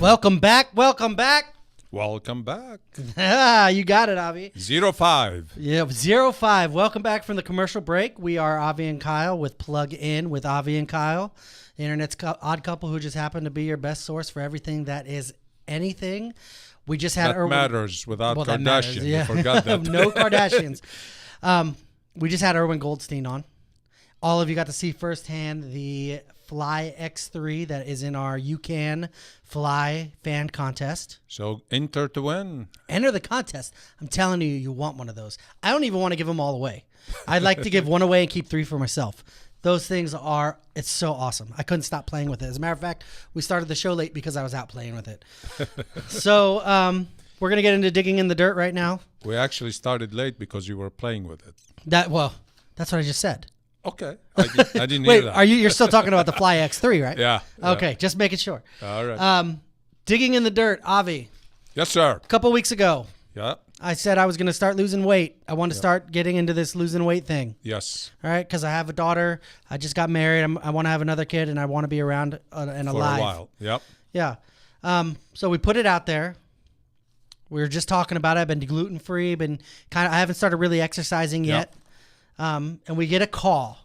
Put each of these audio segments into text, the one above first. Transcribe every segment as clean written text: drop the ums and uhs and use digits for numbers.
Welcome back. Welcome back. Welcome back. You got it, Avi. 05. Yeah, 05. Welcome back from the commercial break. We are Avi and Kyle with Plug In with Avi and Kyle, the internet's odd couple who just happen to be your best source for everything that is anything. We just had That matters without Well, Kardashian. that matters, yeah. You forgot that. No Kardashians. We just had Erwin Goldstein on. All of you got to see firsthand the Fly X3 that is in our You Can Fly fan contest. So enter to win. Enter the contest. I'm telling you, you want one of those. I don't even want to give them all away. I'd like to give one away and keep 3 for myself. Those things are, it's so awesome. I couldn't stop playing with it. As a matter of fact, we started the show late because I was out playing with it. So we're going to get into digging in the dirt right now. We actually started late because you were playing with it. That's what I just said. Okay. I didn't Wait, hear that. you're still talking about the Fly X3, right? Yeah. Okay, just making sure. All right. Digging in the dirt, Avi. Yes, sir. A couple weeks ago, Yeah. I said I was going to start losing weight. I want to start getting into this losing weight thing. Yes. All right, because I have a daughter. I just got married. I want to have another kid, and I want to be around and alive. For a while. Yep. Yeah. So we put it out there. We were just talking about it. I've been gluten free. I haven't started really exercising yet. And we get a call.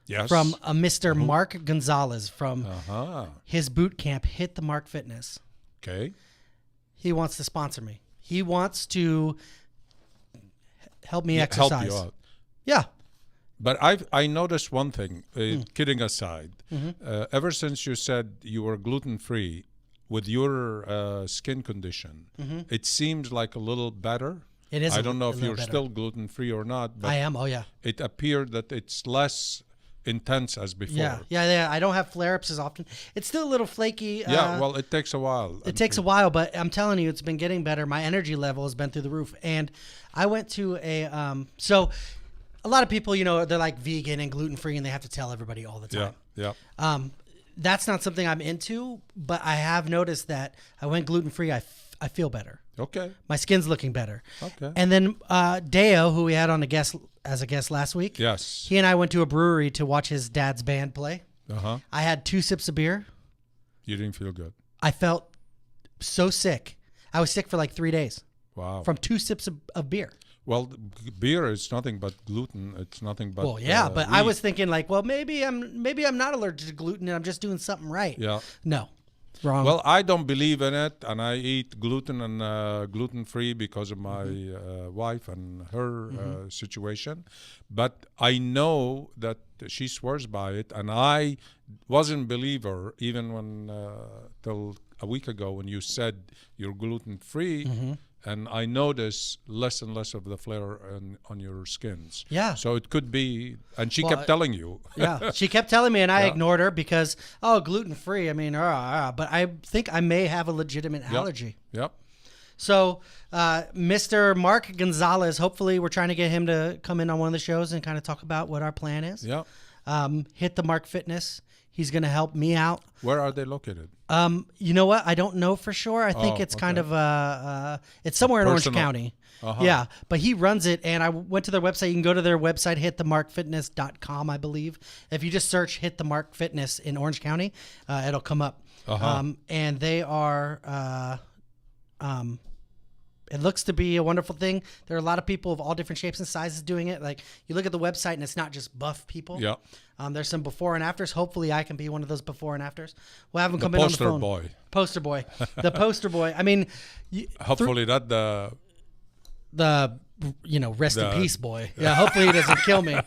Yes. From a Mr. Mark Gonzalez from his boot camp, Hit the Mark Fitness. Okay. He wants to sponsor me. He wants to help me exercise. Help you out. Yeah. But I noticed one thing, kidding aside. Ever since you said you were gluten-free, with your skin condition, it seems like a little better. It is. I don't know if you're better. still gluten-free or not. But I am. Oh, yeah. it appeared that it's less intense as before. Yeah. I don't have flare-ups as often. It's still a little flaky. Well, it takes a while. It takes a while, but I'm telling you, it's been getting better. My energy level has been through the roof. And I went to so a lot of people, they're like vegan and gluten-free, and they have to tell everybody all the time. Yeah. That's not something I'm into, but I have noticed that I went gluten-free. I feel better. Okay. My skin's looking better. Okay. And then Deo, who we had on as a guest last week. Yes. He and I went to a brewery to watch his dad's band play. Uh-huh. I had 2 sips of beer. You didn't feel good. I felt so sick. I was sick for like 3 days. Wow. From 2 sips of beer. Well, beer is nothing but gluten. It's nothing but Well, yeah, but I wheat. was thinking like, well, maybe I'm not allergic to gluten and I'm just doing something right. Yeah. No. Wrong. Well, I don't believe in it, and I eat gluten and gluten-free because of my wife and her situation. But I know that she swears by it, and I wasn't a believer even when till a week ago when you said you're gluten-free, and I notice less and less of the flare on your skins. Yeah. So it could be, and she kept telling you. Yeah, she kept telling me, and I ignored her because, gluten-free. I mean, but I think I may have a legitimate allergy. Yep. So, Mr. Mark Gonzalez, hopefully we're trying to get him to come in on one of the shows and kind of talk about what our plan is. Yeah. Hit the Mark Fitness. He's going to help me out. Where are they located? You know what? I don't know for sure. I think it's kind of it's somewhere in Orange County. Yeah, but he runs it, and I went to their website. You can go to their website, hitthemarkfitness.com, I believe. If you just search Hit the Mark Fitness in Orange County, it'll come up. And they are it looks to be a wonderful thing. There are a lot of people of all different shapes and sizes doing it. Like, you look at the website, and it's not just buff people. Yeah. There's some before and afters. Hopefully, I can be one of those before and afters. We'll have them come in on the phone. Poster boy. The poster boy. I mean, hopefully that rest in peace boy. Yeah, hopefully he doesn't kill me.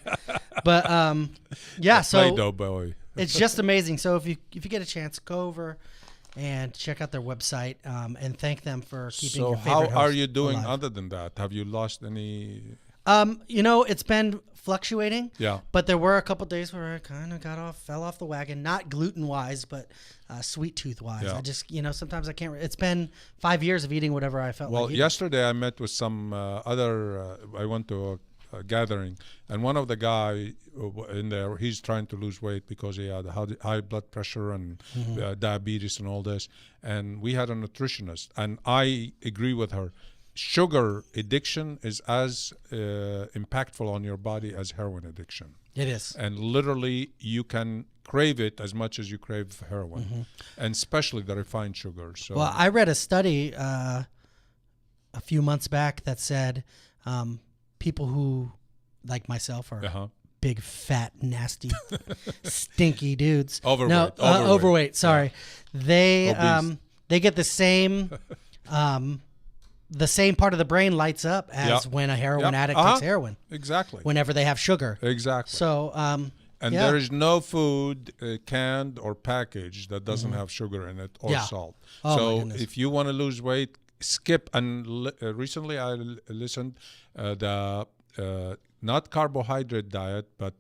But yeah, so Play-Doh boy. It's just amazing. So if you get a chance, go over and check out their website and thank them for keeping your favorite host how are you doing alive. other than that? Have you lost any? It's been fluctuating. Yeah. But there were a couple days where I kind of fell off the wagon, not gluten wise, but sweet tooth wise. Yeah. I just, sometimes I can't. It's been 5 years of eating whatever I felt like eating. Yesterday I met with some I went to a gathering, and one of the guy in there, he's trying to lose weight because he had high blood pressure and diabetes and all this. And we had a nutritionist, and I agree with her. Sugar addiction is as impactful on your body as heroin addiction. It is. And literally, you can crave it as much as you crave heroin, and especially the refined sugar. So, well, I read a study a few months back that said people who, like myself, are big, fat, nasty, stinky dudes. Overweight. Sorry, they get the same part of the brain lights up as when a heroin addict takes heroin. Exactly. Whenever they have sugar. Exactly. So, and there is no food, canned or packaged, that doesn't have sugar in it or salt. Oh, so if you want to lose weight, skip. And recently I listened the not carbohydrate diet, but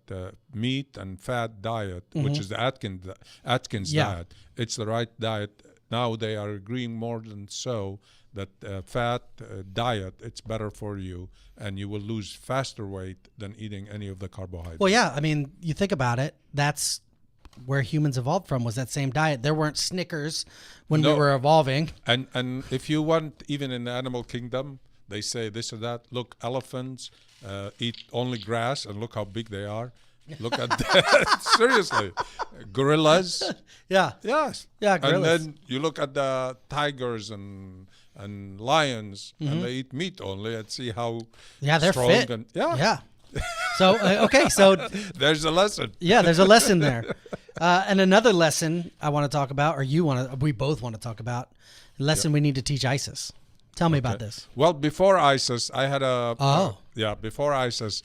meat and fat diet, which is the Atkins diet. It's the right diet. Now they are agreeing more than so that fat diet, it's better for you, and you will lose faster weight than eating any of the carbohydrates. Well, yeah, I mean, you think about it, that's where humans evolved from, was that same diet. There weren't Snickers when we were evolving. And if you want, even in the animal kingdom, they say this or that. Look, elephants eat only grass, and look how big they are. Look at that. Seriously. Gorillas. Yeah. Yes. Yeah, gorillas. And then you look at the tigers and lions, and they eat meat only, and see how they're strong fit. Yeah. So, okay, so there's a lesson. Yeah, there's a lesson there. And another lesson I want to talk about, or we both want to talk about, a lesson we need to teach ISIS. Tell me about this. Well, before ISIS, I had before ISIS,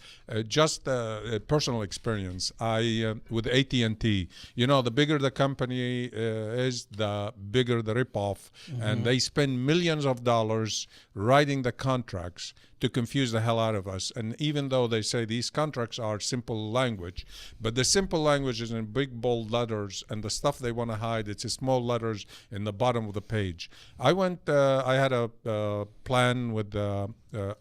just a personal experience. I with AT&T. You know, the bigger the company is, the bigger the ripoff, and they spend millions of dollars writing the contracts to confuse the hell out of us. And even though they say these contracts are simple language, but the simple language is in big bold letters, and the stuff they want to hide, it's in small letters in the bottom of the page. I had a plan with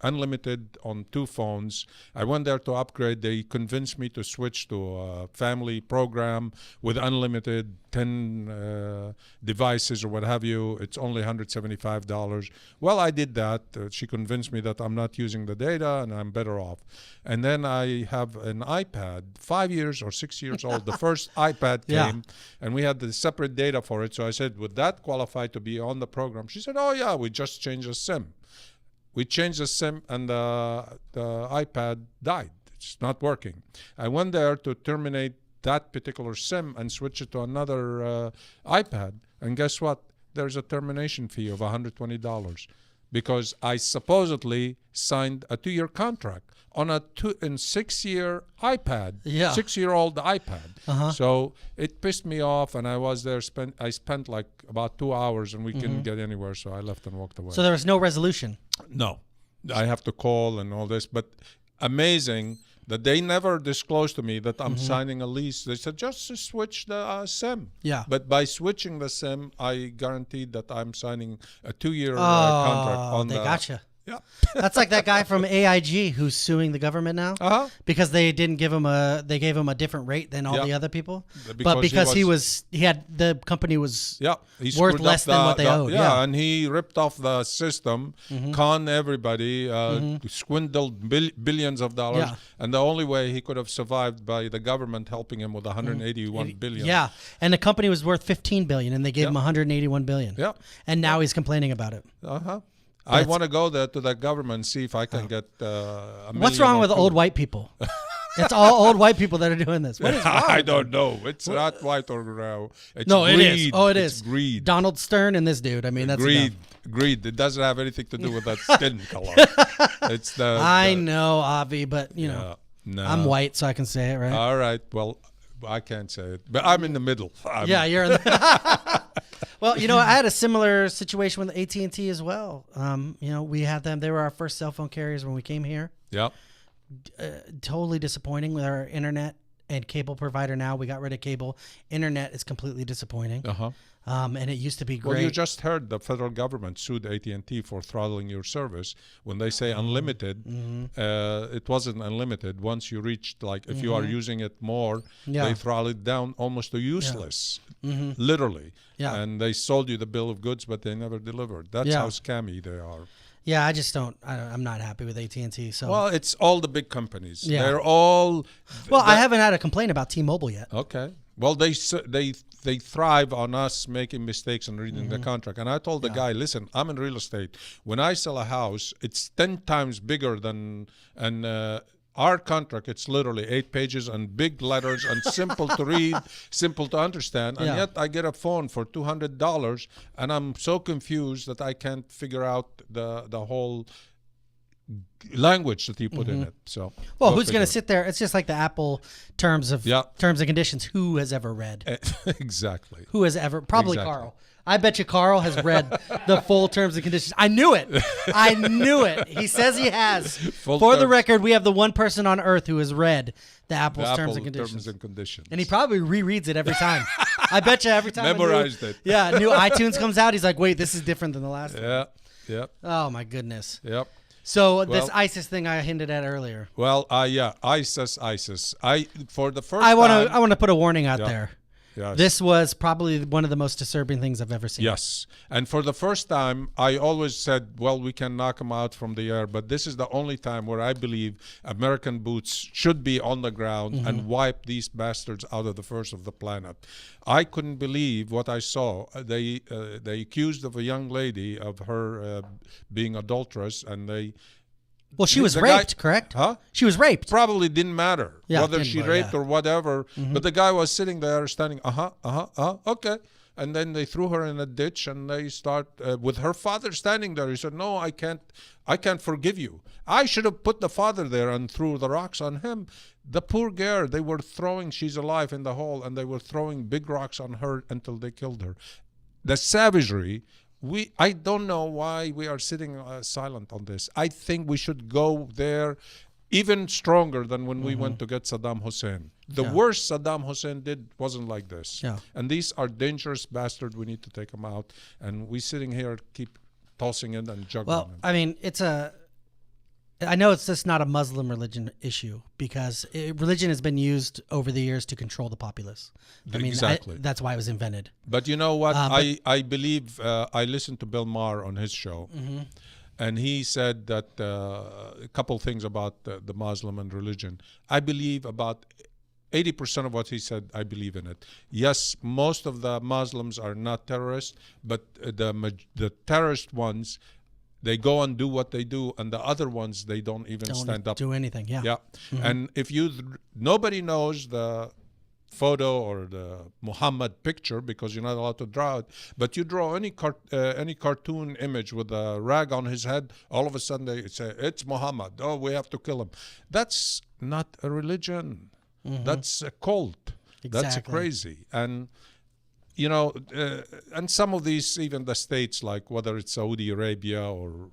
unlimited on 2 phones. I went there to upgrade. They convinced me to switch to a family program with unlimited 10 devices or what have you. It's only $175. Well, I did that. She convinced me that I'm not using the data and I'm better off. And then I have an iPad, 5 years or 6 years old. The first iPad came, and we had the separate data for it. So I said, would that qualify to be on the program? She said, oh, yeah, we just changed the SIM. We changed the SIM, and the iPad died. It's not working. I went there to terminate that particular SIM and switch it to another iPad. And guess what? There's a termination fee of $120 because I supposedly signed a 2-year contract on a 6-year iPad, 6-year-old iPad. So it pissed me off, and I was there. I spent like about 2 hours, and we couldn't get anywhere. So I left and walked away. So there was no resolution. No, I have to call and all this, but amazing that they never disclosed to me that I'm signing a lease. They said, just to switch the SIM. Yeah. But by switching the SIM, I guaranteed that I'm signing a 2-year contract on they gotcha. Yeah. That's like that guy from AIG who's suing the government now because they didn't give him they gave him a different rate than all the other people. But because the company was worth less than what they owed. Yeah, and he ripped off the system, conned everybody, swindled billions of dollars, and the only way he could have survived by the government helping him with 181 billion. Yeah, and the company was worth 15 billion, and they gave him 181 billion. Yeah, and now he's complaining about it. I want to go there to the government and see if I can get a million. What's wrong with old white people? It's all old white people that are doing this. What is wrong? I don't know. It's not white or it's no, greed. It is. Oh, it is. Greed. Donald Stern and this dude. I mean, that's greed. Greed. It doesn't have anything to do with that skin color. It's the. I know, Avi, but you know, I'm white, so I can say it, right? All right. Well, I can't say it, but I'm in the middle. You're in the. Well, you know, I had a similar situation with AT&T as well. You know, we had them. They were our first cell phone carriers when we came here. Yep. Totally disappointing with our internet and cable provider now. We got rid of cable. Internet is completely disappointing. And it used to be great. Well, you just heard the federal government sued AT&T for throttling your service. When they say unlimited, it wasn't unlimited. Once you reached, like, if you are using it more, they throttle it down almost to useless, literally. Yeah. And they sold you the bill of goods, but they never delivered. That's how scammy they are. Yeah, I just don't. I'm not happy with AT&T. So Well, it's all the big companies. Yeah. They're all. well, I haven't had a complaint about T-Mobile yet. Okay. Well, they thrive on us making mistakes and reading the contract. And I told the guy, listen, I'm in real estate. When I sell a house, it's 10 times bigger than our contract. It's literally 8 pages and big letters and simple to read, simple to understand. And yet I get a phone for $200, and I'm so confused that I can't figure out the whole language that you put in it. So well, who's going to sit there? It's just like the Apple terms and conditions. Who has ever read? Exactly. Who has ever? Probably Carl. I bet you Carl has read the full terms and conditions. I knew it. I knew it. He says he has. For the record, we have the one person on earth who has read the Apple's terms and conditions. And he probably rereads it every time. I bet you every time. Memorized it. Yeah, new iTunes comes out, he's like, wait, this is different than the last one. Yeah. Yep. Oh, my goodness. Yep. So this ISIS thing I hinted at earlier. Well, ISIS. For the first I want to put a warning out there. Yes. This was probably one of the most disturbing things I've ever seen. Yes. And for the first time, I always said, well, we can knock them out from the air. But this is the only time where I believe American boots should be on the ground and wipe these bastards out of the face of the planet. I couldn't believe what I saw. They accused of a young lady of her being adulterous, and they... Well, she was raped, correct? Huh? She was raped. Probably didn't matter whether she raped or whatever. But the guy was sitting there standing, okay. And then they threw her in a ditch, and they start with her father standing there. He said, no, I can't forgive you. I should have put the father there and threw the rocks on him. The poor girl, they were throwing, she's alive in the hole, and they were throwing big rocks on her until they killed her. The savagery... I don't know why we are sitting silent on this. I think we should go there even stronger than when we went to get Saddam Hussein. The worst Saddam Hussein did wasn't like this. Yeah. And these are dangerous bastards. We need to take them out. And we sitting here keep tossing it and juggling them. I mean, I know it's just not a Muslim religion issue because religion has been used over the years to control the populace. I mean, exactly. That's why it was invented. But you know what? I believe I listened to Bill Maher on his show, and he said that a couple things about the Muslim and religion. I believe about 80% of what he said, I believe in it. Yes, most of the Muslims are not terrorists, but the terrorist ones, they go and do what they do, and the other ones, they don't even stand up. Do anything, yeah. Yeah. And if nobody knows the photo or the Muhammad picture because you're not allowed to draw it, but you draw any cartoon image with a rag on his head, all of a sudden they say, it's Muhammad. Oh, we have to kill him. That's not a religion. That's a cult. Exactly. That's crazy. And you know, and some of these, even the states, like whether it's Saudi Arabia or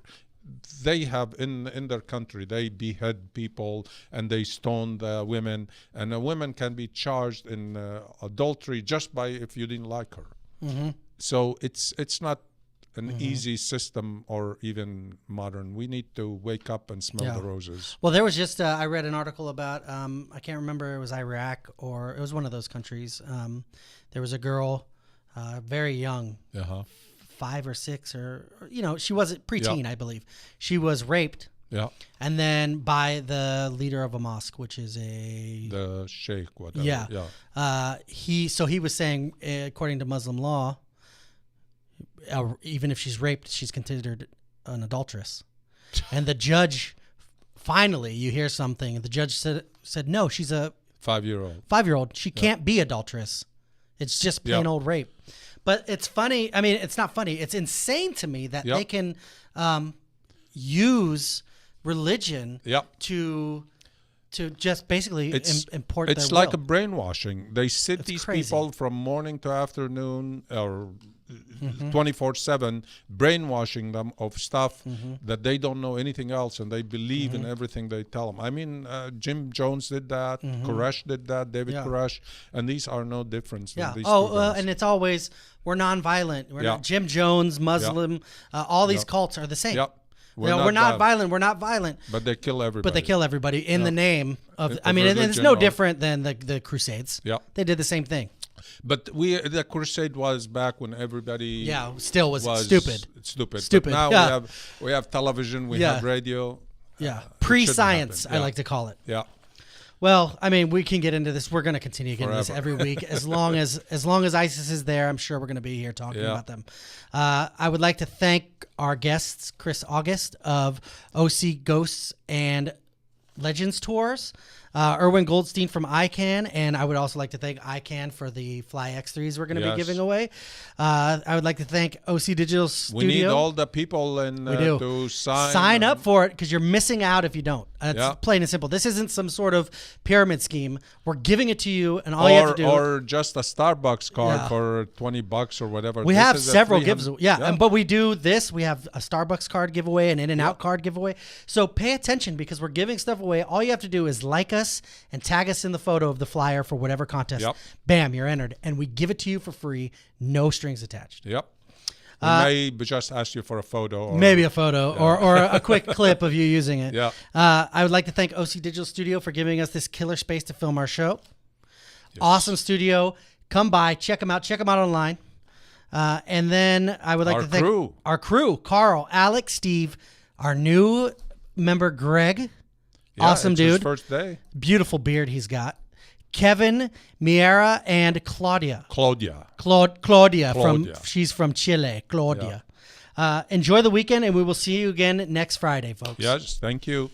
they have in their country, they behead people and they stone the women, and a woman can be charged in adultery just by if you didn't like her. So it's not an easy system or even modern. We need to wake up and smell the roses. Well, there was just I read an article about I can't remember, it was Iraq or it was one of those countries. There was a girl, very young, 5 or 6, or she wasn't preteen, I believe. She was raped. Yeah. And then by the leader of a mosque, which is the sheikh, whatever. Yeah. Yeah. He was saying, according to Muslim law, even if she's raped, she's considered an adulteress. And the judge, finally, you hear something, and the judge said no, she's a 5-year-old. 5-year-old. She can't be adulteress. It's just plain old rape. But it's funny. I mean, it's not funny. It's insane to me that they can use religion to just basically import their will. It's like a brainwashing. They sit these people from morning to afternoon or 24/7, brainwashing them of stuff that they don't know anything else, and they believe in everything they tell them. I mean, Jim Jones did that, Koresh did that, David Koresh, and these are no different than these two guys. And it's always, we're nonviolent. We're not, Jim Jones, Muslim, all these cults are the same. We're not violent. We're not violent. But they kill everybody. In the name of. I mean, it's no different than the Crusades. Yeah, they did the same thing. But the crusade was back when everybody still was stupid. But now we have television, we have radio. Yeah, pre-science, I like to call it. Yeah. Well, I mean, we can get into this. We're going to continue getting this every week as long as ISIS is there. I'm sure we're going to be here talking about them. I would like to thank our guests, Chris August of OC Ghosts and Legends Tours, Erwin Goldstein from ICANN, and I would also like to thank ICANN for the Fly X3s we're going to be giving away. I would like to thank OC Digital Studio. We need all the people to sign up for it, because you're missing out if you don't. It's plain and simple. This isn't some sort of pyramid scheme. We're giving it to you, and all you have to do, or just a Starbucks card for $20 or whatever. We have several giveaways. But we do this. We have a Starbucks card giveaway, an In-N-Out card giveaway. So pay attention, because we're giving stuff away. All you have to do is like us and tag us in the photo of the flyer for whatever contest. Bam, you're entered, and we give it to you for free, no strings attached. We may just ask you for a photo. Or, maybe a photo or a quick clip of you using it. I would like to thank OC Digital Studio for giving us this killer space to film our show. Awesome studio. Come by, check them out. Check them out online. And then I would like to thank our crew, Carl, Alex, Steve, our new member, Greg. Awesome dude. His first day. Beautiful beard he's got. Kevin, Miera, and Claudia. She's from Chile. Claudia. Enjoy the weekend, and we will see you again next Friday, folks. Yes, thank you.